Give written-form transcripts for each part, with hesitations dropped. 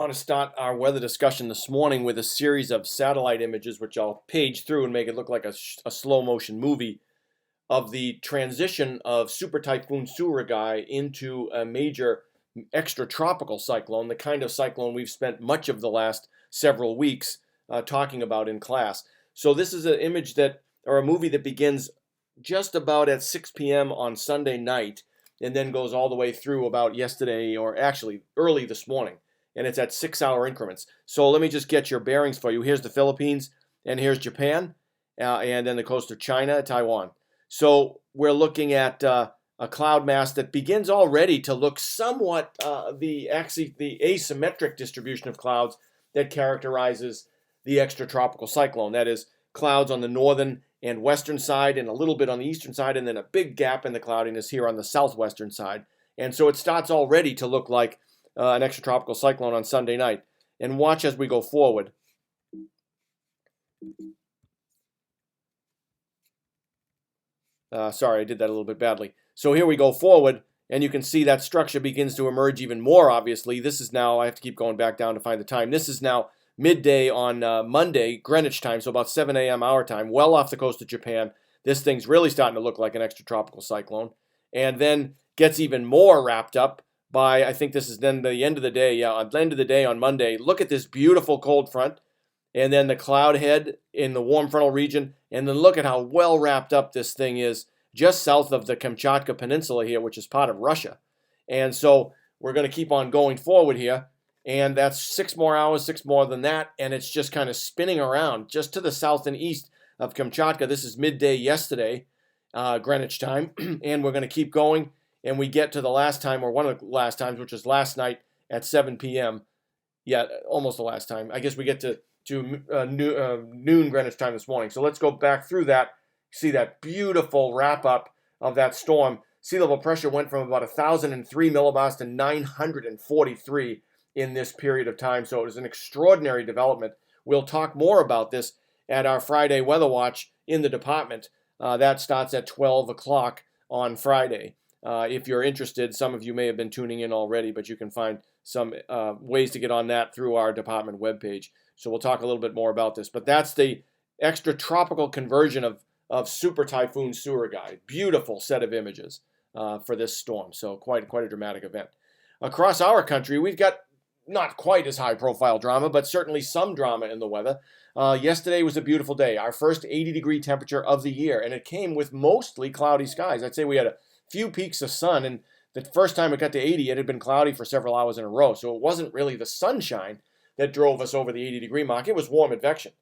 I want to start our weather discussion this morning with a series of satellite images, which I'll page through and make it look like a slow motion movie of the transition of Super Typhoon Suragai into a major extratropical cyclone, the kind of cyclone we've spent much of the last several weeks talking about in class. So this is an image or a movie that begins just about at 6 p.m. on Sunday night and then goes all the way through about yesterday, or actually early this morning. And it's at 6-hour increments. So let me just get your bearings for you. Here's the Philippines, and here's Japan, and then the coast of China, Taiwan. So we're looking at a cloud mass that begins already to look somewhat the asymmetric distribution of clouds that characterizes the extratropical cyclone. That is, clouds on the northern and western side and a little bit on the eastern side, and then a big gap in the cloudiness here on the southwestern side. And so it starts already to look like an extratropical cyclone on Sunday night. And watch as we go forward. Sorry, I did that a little bit badly. So here we go forward, and you can see that structure begins to emerge even more obviously. This is now, I have to keep going back down to find the time. This is now midday on Monday, Greenwich time, so about 7 a.m. our time, well off the coast of Japan. This thing's really starting to look like an extratropical cyclone. And then gets even more wrapped up by, I think this is then the end of the day, at the end of the day on Monday. Look at this beautiful cold front, and then the cloud head in the warm frontal region, and then look at how well wrapped up this thing is just south of the Kamchatka Peninsula here, which is part of Russia. And so we're going to keep on going forward here, and that's 6 more hours, 6 more than that, and it's just kind of spinning around just to the south and east of Kamchatka. This is midday yesterday, Greenwich time, and we're going to keep going. And we get to the last time, or one of the last times, which was last night at 7 p.m. Yeah, almost the last time. I guess we get to noon Greenwich time this morning. So let's go back through that. See that beautiful wrap-up of that storm. Sea level pressure went from about 1,003 millibars to 943 in this period of time. So it was an extraordinary development. We'll talk more about this at our Friday Weather Watch in the department. That starts at 12 o'clock on Friday. If you're interested, some of you may have been tuning in already, but you can find some ways to get on that through our department webpage. So we'll talk a little bit more about this. But that's the extratropical conversion of Super Typhoon Suragai. Beautiful set of images for this storm. So quite a dramatic event. Across our country, we've got not quite as high-profile drama, but certainly some drama in the weather. Yesterday was a beautiful day, our first 80-degree temperature of the year, and it came with mostly cloudy skies. I'd say we had a few peaks of sun, and the first time it got to 80, it had been cloudy for several hours in a row, so it wasn't really the sunshine that drove us over the 80-degree mark. It was warm advection.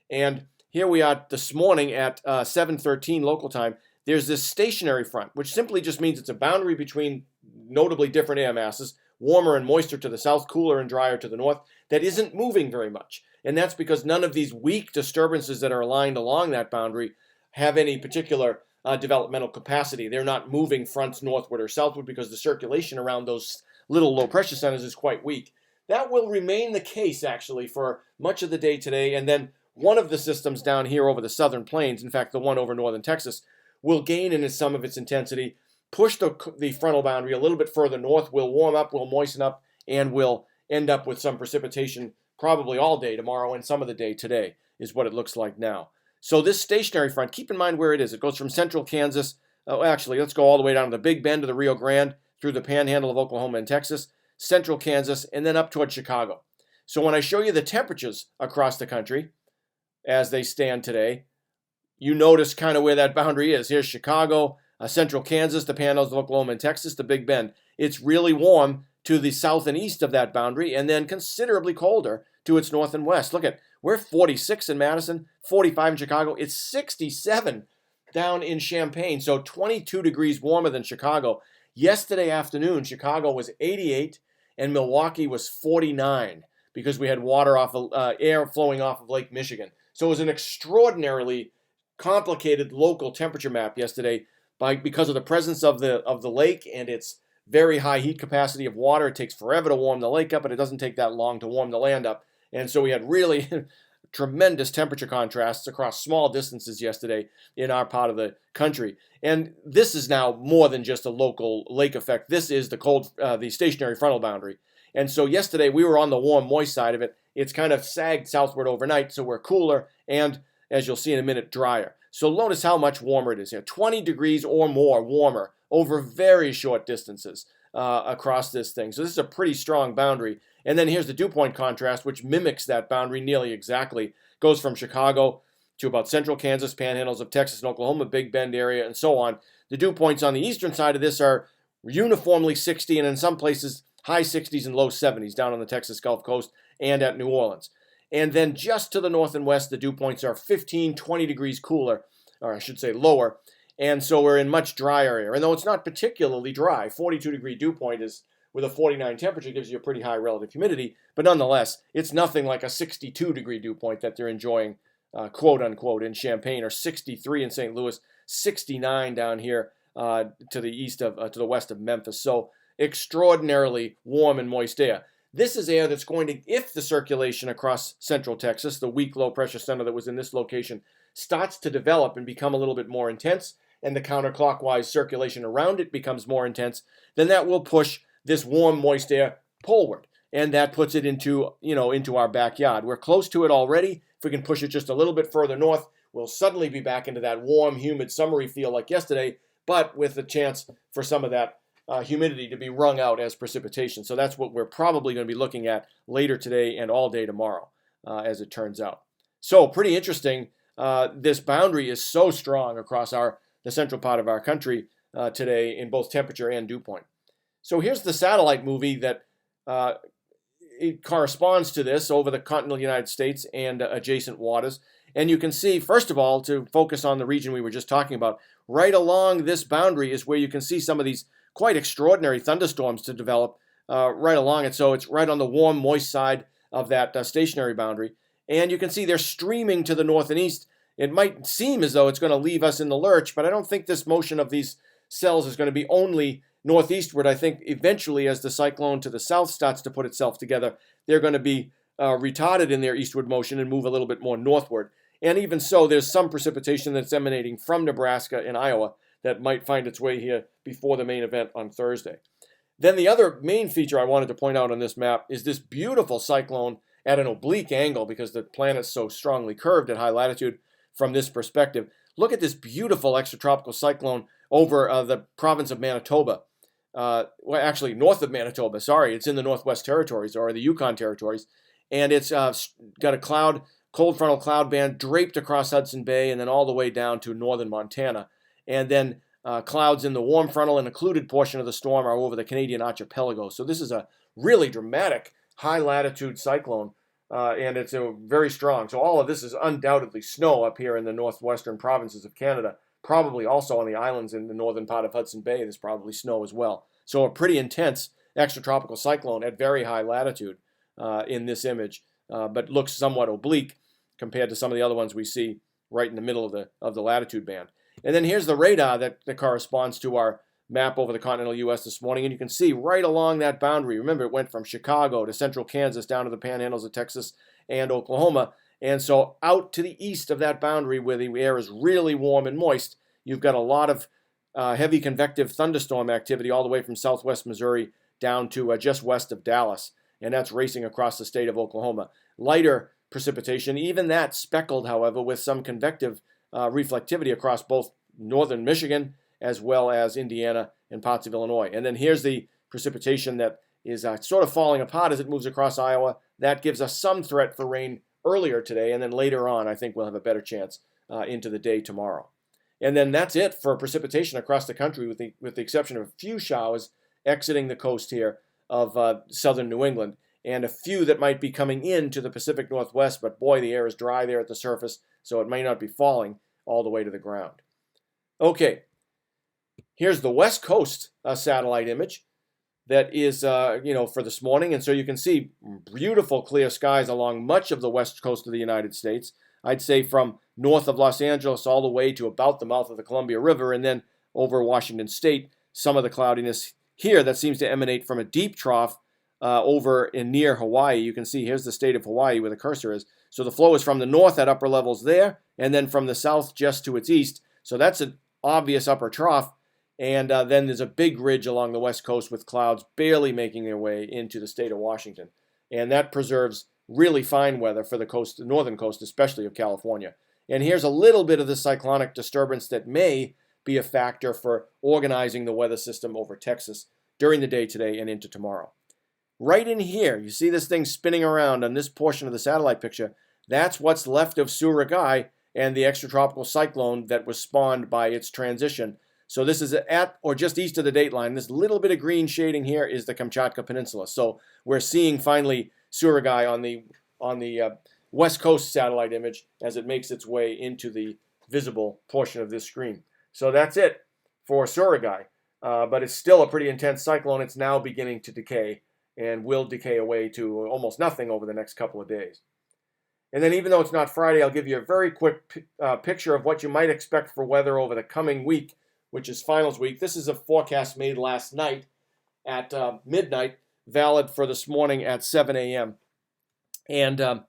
And here we are this morning at 7:13 local time. There's this stationary front, which simply just means it's a boundary between notably different air masses, warmer and moister to the south, cooler and drier to the north, that isn't moving very much. And that's because none of these weak disturbances that are aligned along that boundary have any particular developmental capacity. They're not moving fronts northward or southward because the circulation around those little low pressure centers is quite weak. That will remain the case actually for much of the day today, and then one of the systems down here over the southern plains, in fact the one over northern Texas, will gain in some of its intensity, push the frontal boundary a little bit further north, will warm up, will moisten up, and will end up with some precipitation probably all day tomorrow and some of the day today is what it looks like now. So this stationary front, keep in mind where it is. It goes from central Kansas. Actually, let's go all the way down to the Big Bend of the Rio Grande, through the panhandle of Oklahoma and Texas, central Kansas, and then up toward Chicago. So when I show you the temperatures across the country as they stand today, you notice kind of where that boundary is. Here's Chicago, central Kansas, the panhandles of Oklahoma and Texas, the Big Bend. It's really warm to the south and east of that boundary, and then considerably colder to its north and west. Look at, we're 46 in Madison, 45 in Chicago. It's 67 down in Champaign, so 22 degrees warmer than Chicago. Yesterday afternoon, Chicago was 88 and Milwaukee was 49 because we had water off air flowing off of Lake Michigan. So it was an extraordinarily complicated local temperature map yesterday because of the presence of the lake and its very high heat capacity of water. It takes forever to warm the lake up, but it doesn't take that long to warm the land up. And so we had really tremendous temperature contrasts across small distances yesterday in our part of the country. And this is now more than just a local lake effect. This is the stationary frontal boundary. And so yesterday we were on the warm, moist side of it. It's kind of sagged southward overnight, so we're cooler and, as you'll see in a minute, drier. So notice how much warmer it is here. 20 degrees or more warmer over very short distances across this thing. So this is a pretty strong boundary. And then here's the dew point contrast, which mimics that boundary nearly exactly. Goes from Chicago to about central Kansas, panhandles of Texas and Oklahoma, Big Bend area, and so on. The dew points on the eastern side of this are uniformly 60, and in some places high 60s and low 70s down on the Texas Gulf Coast and at New Orleans. And then just to the north and west, the dew points are 15, 20 degrees cooler, or I should say lower. And so we're in much drier air. And though it's not particularly dry, 42-degree dew point is with a 49 temperature gives you a pretty high relative humidity. But nonetheless, it's nothing like a 62-degree dew point that they're enjoying, quote unquote, in Champaign, or 63 in St. Louis, 69 down here to the west of Memphis. So extraordinarily warm and moist air. This is air that's going to, if the circulation across central Texas, the weak low pressure center that was in this location, starts to develop and become a little bit more intense, and the counterclockwise circulation around it becomes more intense, then that will push this warm, moist air poleward. And that puts it into our backyard. We're close to it already. If we can push it just a little bit further north, we'll suddenly be back into that warm, humid, summery feel like yesterday, but with the chance for some of that humidity to be wrung out as precipitation. So that's what we're probably going to be looking at later today and all day tomorrow, as it turns out. So pretty interesting. This boundary is so strong across the central part of our country today in both temperature and dew point. So here's the satellite movie that it corresponds to this over the continental United States and adjacent waters. And you can see, first of all, to focus on the region we were just talking about, right along this boundary is where you can see some of these quite extraordinary thunderstorms to develop right along it. So it's right on the warm, moist side of that stationary boundary. And you can see they're streaming to the north and east. It might seem as though it's going to leave us in the lurch, but I don't think this motion of these cells is going to be only northeastward. I think eventually, as the cyclone to the south starts to put itself together, they're going to be retarded in their eastward motion and move a little bit more northward. And even so, there's some precipitation that's emanating from Nebraska and Iowa that might find its way here before the main event on Thursday. Then the other main feature I wanted to point out on this map is this beautiful cyclone at an oblique angle because the planet's so strongly curved at high latitude from this perspective. Look at this beautiful extratropical cyclone over the province of Manitoba. Well, actually, north of Manitoba, sorry. It's in the Northwest Territories or the Yukon Territories. And it's got a cold frontal cloud band draped across Hudson Bay and then all the way down to northern Montana. And then clouds in the warm frontal and occluded portion of the storm are over the Canadian archipelago. So this is a really dramatic high-latitude cyclone, and it's very strong. So all of this is undoubtedly snow up here in the northwestern provinces of Canada. Probably also on the islands in the northern part of Hudson Bay, there's probably snow as well. So a pretty intense extratropical cyclone at very high latitude in this image, but looks somewhat oblique compared to some of the other ones we see right in the middle of the latitude band. And then here's the radar that corresponds to our map over the continental U.S. this morning. And you can see right along that boundary. Remember, it went from Chicago to central Kansas down to the panhandles of Texas and Oklahoma. And so out to the east of that boundary where the air is really warm and moist, you've got a lot of heavy convective thunderstorm activity all the way from southwest Missouri down to just west of Dallas. And that's racing across the state of Oklahoma. Lighter precipitation, even that speckled, however, with some convective reflectivity across both northern Michigan as well as Indiana and parts of Illinois. And then here's the precipitation that is sort of falling apart as it moves across Iowa. That gives us some threat for rain earlier today, and then later on I think we'll have a better chance into the day tomorrow. And then that's it for precipitation across the country with the exception of a few showers exiting the coast here of southern New England and a few that might be coming into the Pacific Northwest, but boy, the air is dry there at the surface, so it may not be falling all the way to the ground. Okay, here's the West Coast satellite image that is, for this morning. And so you can see beautiful clear skies along much of the west coast of the United States. I'd say from north of Los Angeles all the way to about the mouth of the Columbia River, and then over Washington State, some of the cloudiness here that seems to emanate from a deep trough over in near Hawaii. You can see here's the state of Hawaii where the cursor is. So the flow is from the north at upper levels there, and then from the south just to its east. So that's an obvious upper trough. And then there's a big ridge along the west coast with clouds barely making their way into the state of Washington. And that preserves really fine weather for the coast, the northern coast, especially of California. And here's a little bit of the cyclonic disturbance that may be a factor for organizing the weather system over Texas during the day today and into tomorrow. Right in here, you see this thing spinning around on this portion of the satellite picture. That's what's left of Suragai and the extratropical cyclone that was spawned by its transition. So this is at or just east of the dateline. This little bit of green shading here is the Kamchatka Peninsula. So we're seeing finally Suragai on the west coast satellite image as it makes its way into the visible portion of this screen. So that's it for Suragai. But it's still a pretty intense cyclone. It's now beginning to decay and will decay away to almost nothing over the next couple of days. And then even though it's not Friday, I'll give you a very quick picture of what you might expect for weather over the coming week, which is finals week. This is a forecast made last night at midnight, valid for this morning at 7 a.m. And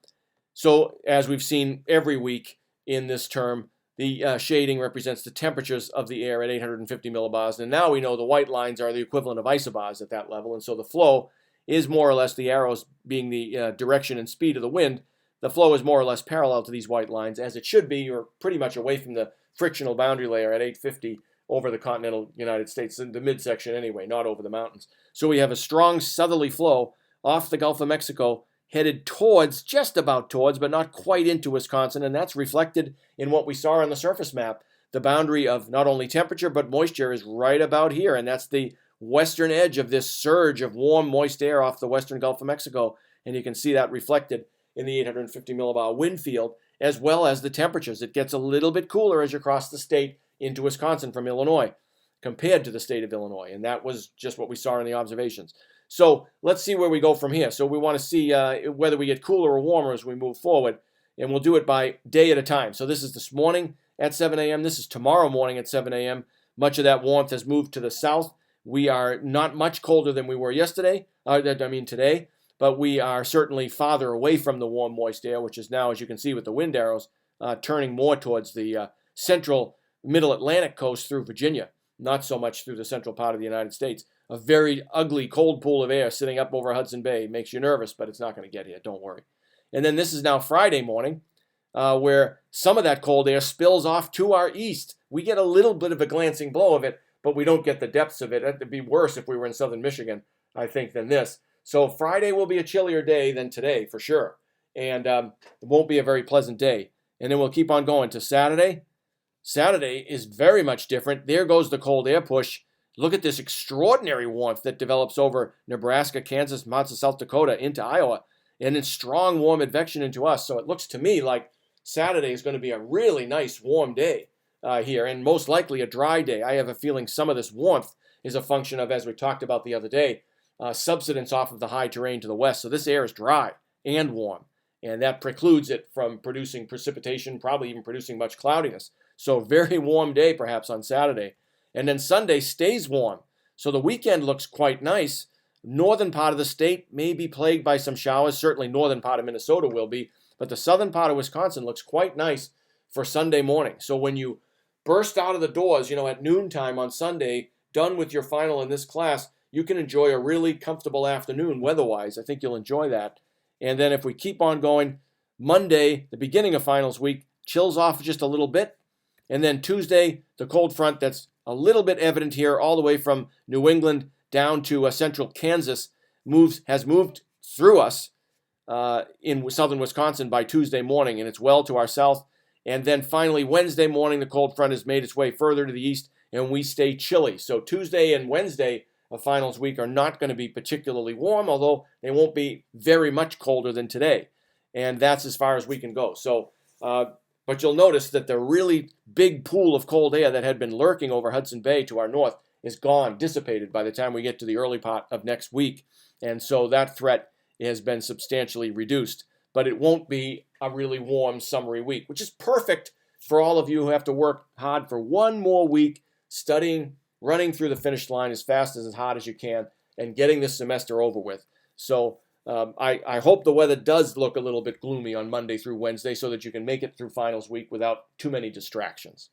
so as we've seen every week in this term, the shading represents the temperatures of the air at 850 millibars. And now we know the white lines are the equivalent of isobars at that level. And so the flow is more or less, the arrows being the direction and speed of the wind, the flow is more or less parallel to these white lines, as it should be. You're pretty much away from the frictional boundary layer at 850 over the continental United States, in the midsection anyway, not over the mountains. So we have a strong southerly flow off the Gulf of Mexico, headed towards, just about towards, but not quite into Wisconsin, and that's reflected in what we saw on the surface map. The boundary of not only temperature but moisture is right about here, and that's the western edge of this surge of warm, moist air off the western Gulf of Mexico, and you can see that reflected in the 850 millibar wind field, as well as the temperatures. It gets a little bit cooler as you cross the state into Wisconsin from Illinois, compared to the state of Illinois, and that was just what we saw in the observations. So let's see where we go from here. So we want to see whether we get cooler or warmer as we move forward, and we'll do it by day at a time. So this is this morning at 7 a.m. This is tomorrow morning at 7 a.m. Much of that warmth has moved to the south. We are not much colder than we were yesterday, today, but we are certainly farther away from the warm, moist air, which is now, as you can see with the wind arrows, turning more towards the central middle Atlantic coast through Virginia, not so much through the central part of the United States. A very ugly cold pool of air sitting up over Hudson Bay makes you nervous, but it's not going to get here, don't worry. And then this is now Friday morning, where some of that cold air spills off to our east. We get a little bit of a glancing blow of it, but we don't get the depths of it. It'd be worse if we were in southern Michigan, I think, than this. So Friday will be a chillier day than today, for sure. And it won't be a very pleasant day. And then we'll keep on going to Saturday. Saturday is very much different. There goes the cold air push. Look at this extraordinary warmth that develops over Nebraska, Kansas, parts of South Dakota into Iowa, and then strong warm advection into us. So it looks to me like Saturday is going to be a really nice warm day here, and most likely a dry day. I have a feeling some of this warmth is a function of, as we talked about the other day, subsidence off of the high terrain to the west. So this air is dry and warm, and that precludes it from producing precipitation, probably even producing much cloudiness. So very warm day perhaps on Saturday. And then Sunday stays warm. So the weekend looks quite nice. Northern part of the state may be plagued by some showers. Certainly northern part of Minnesota will be. But the southern part of Wisconsin looks quite nice for Sunday morning. So when you burst out of the doors, at noontime on Sunday, done with your final in this class, you can enjoy a really comfortable afternoon weather-wise. I think you'll enjoy that. And then if we keep on going, Monday, the beginning of finals week, chills off just a little bit. And then Tuesday, the cold front that's a little bit evident here all the way from New England down to central Kansas has moved through us in southern Wisconsin by Tuesday morning, and it's well to our south. And then finally, Wednesday morning, the cold front has made its way further to the east, and we stay chilly. So Tuesday and Wednesday of finals week are not going to be particularly warm, although they won't be very much colder than today. And that's as far as we can go. So, but you'll notice that the really big pool of cold air that had been lurking over Hudson Bay to our north is gone, dissipated by the time we get to the early part of next week. And so that threat has been substantially reduced. But it won't be a really warm, summery week, which is perfect for all of you who have to work hard for one more week, studying, running through the finish line as fast as hard as you can, and getting this semester over with. So I hope the weather does look a little bit gloomy on Monday through Wednesday so that you can make it through finals week without too many distractions.